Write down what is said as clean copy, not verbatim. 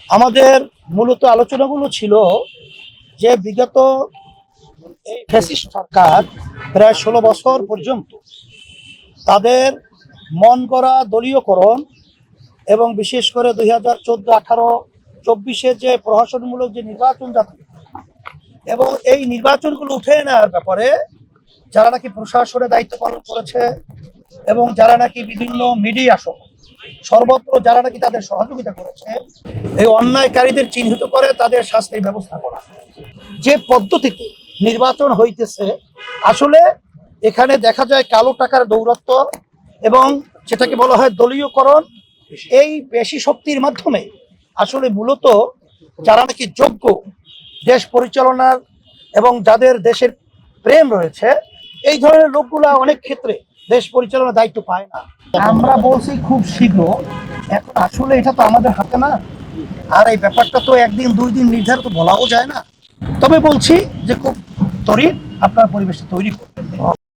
আমাদের মূলত আলোচনাগুলো ছিল যে বিগত এই ফ্যাসিস্ট সরকার প্রায় 16 বছর পর্যন্ত তাদের মন করা দলীয়করণ এবং বিশেষ করে 2014, 18, 24-এ যে প্রহসনমূলক যে নির্বাচন যাচ্ছে এবং এই নির্বাচনগুলো উঠে নেওয়ার ব্যাপারে যারা নাকি প্রশাসনের দায়িত্ব পালন করেছে এবং যারা নাকি বিভিন্ন মিডিয়া সহ সর্বত্র যারা নাকি তাদের সহযোগিতা করেছে, এই অন্যায়কারীদের চিহ্নিত করে তাদের শাস্তির ব্যবস্থা করা। যে পদ্ধতিতে নির্বাচন হইতেছে আসলে এখানে দেখা যায় কালো টাকার দৌরত্ব এবং যেটাকে বলা হয় দলীয়করণ, এই পেশি শক্তির মাধ্যমে আসলে মূলত যারা নাকি যোগ্য দেশ পরিচালনার এবং যাদের দেশের প্রেম রয়েছে এই ধরনের লোকগুলা অনেক ক্ষেত্রে দেশ পরিচালনার দায়িত্ব পায় না। আমরা বলছি খুব শীঘ্র, এখন আসলে এটা তো আমাদের হাতে না, আর এই ব্যাপারটা তো একদিন 2 দিন নির্ধারিত বলাও যায় না। তবে বলছি যে খুব ত্বরিত আপনার পরিবেশটা তৈরি করুন।